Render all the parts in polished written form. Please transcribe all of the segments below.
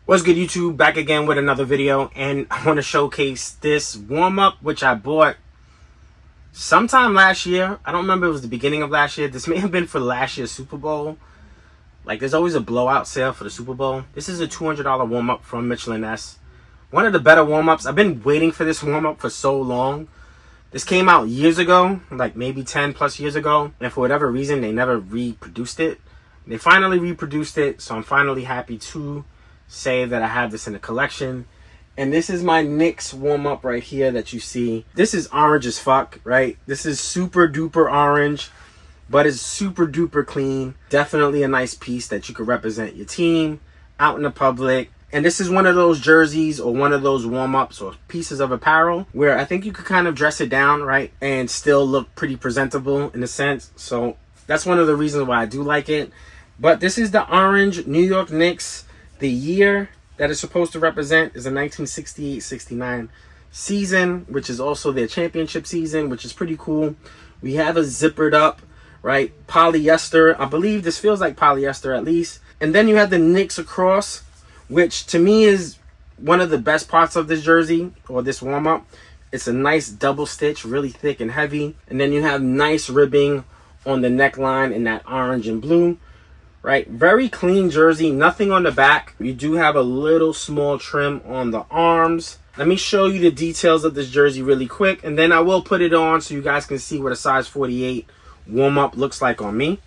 What's good, YouTube? Back again with another video, and I want to showcase this warm-up which I bought sometime last year. I don't remember, it was the beginning of last year. This may have been for last year's Super Bowl. Like, there's always a blowout sale for the Super Bowl. This is a $200 warm-up from Ness. One of the better warm-ups. I've been waiting for this warm-up for so long. This came out years ago, like maybe 10 plus years ago, and for whatever reason they never reproduced it. They finally reproduced it, so I'm finally happy to say that I have this in the collection. And this is my Knicks warm-up right here that you see. This is orange as fuck, right? This is super duper orange, but it's super duper clean. Definitely a nice piece that you could represent your team out in the public. And this is one of those jerseys or one of those warm-ups or pieces of apparel where I think you could kind of dress it down, right, and still look pretty presentable in a sense. So that's one of the reasons why I do like it. But this is the orange New York Knicks. The year that it's supposed to represent is the 1968-69 season, which is also their championship season, which is pretty cool. We have a zippered up, right, polyester. I believe this feels like polyester at least. And then you have the Knicks across, which to me is one of the best parts of this jersey or this warm-up. It's a nice double stitch, really thick and heavy. And then you have nice ribbing on the neckline in that orange and blue. Right, very clean jersey, nothing on the back. You do have a little small trim on the arms. Let me show you the details of this jersey really quick, and then I will put it on so you guys can see what a size 48 warm-up looks like on me.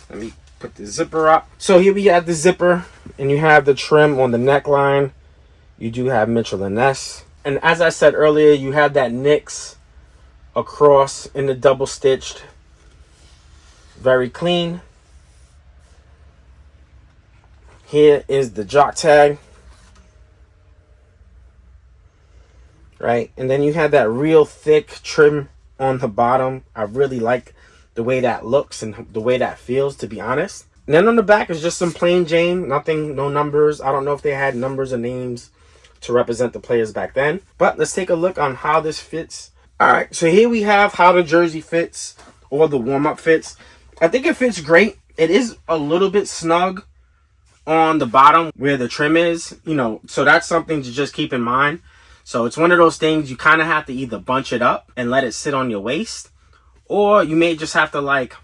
Let me put the zipper up. So here we have the zipper, and you have the trim on the neckline. You do have Mitchell and Ness. And as I said earlier, you have that Knicks across in the double stitched. Very clean. Here is the jock tag, right? And then you have that real thick trim on the bottom. I really like the way that looks and the way that feels, to be honest. And then on the back is just some plain Jane, nothing, no numbers. I don't know if they had numbers or names to represent the players back then. But let's take a look on how this fits. All right, so here we have how the jersey fits, or the warm-up fits. I think it fits great. It is a little bit snug on the bottom where the trim is, you know, so that's something to just keep in mind. So it's one of those things you kind of have to either bunch it up and let it sit on your waist, or you may just have to, like,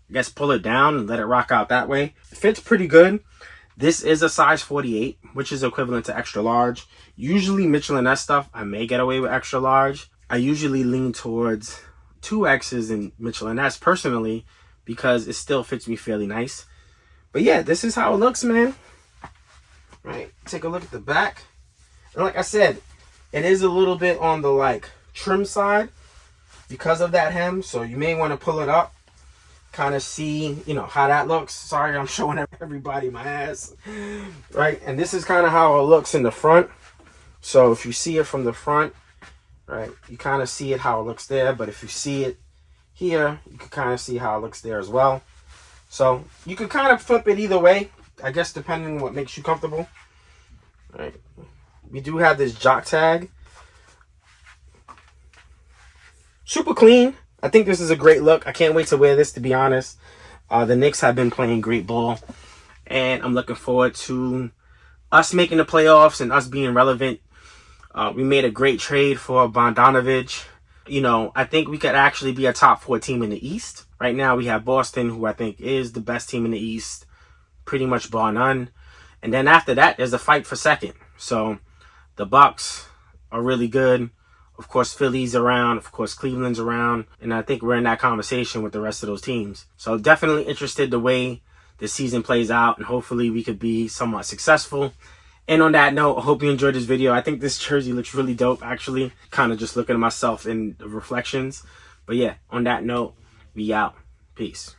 I guess, pull it down and let it rock out that way. It fits pretty good. This is a size 48, which is equivalent to extra large. Usually Mitchell and Ness stuff, I may get away with extra large. I usually lean towards 2X's in Mitchell and Ness personally, because it still fits me fairly nice. But yeah, this is how it looks, man. Right, take a look at the back. And like I said, it is a little bit on the, like, trim side because of that hem. So you may want to pull it up, kind of see, you know, how that looks. Sorry, I'm showing everybody my ass. Right, and this is kind of how it looks in the front. So if you see it from the front, right, you kind of see it how it looks there. But if you see it here, you can kind of see how it looks there as well. So you could kind of flip it either way, I guess, depending on what makes you comfortable. All right. We do have this jock tag. Super clean. I think this is a great look. I can't wait to wear this, to be honest. The Knicks have been playing great ball, and I'm looking forward to us making the playoffs and us being relevant. We made a great trade for Bogdanovich. You know, I think we could actually be a top 4 team in the East. Right now, we have Boston, who I think is the best team in the East, pretty much bar none. And then after that, there's a fight for second. So the Bucks are really good. Of course, Philly's around. Of course, Cleveland's around. And I think we're in that conversation with the rest of those teams. So definitely interested the way the season plays out, and hopefully we could be somewhat successful. And on that note, I hope you enjoyed this video. I think this jersey looks really dope, actually. Kind of just looking at myself in the reflections. But yeah, on that note, we out. Peace.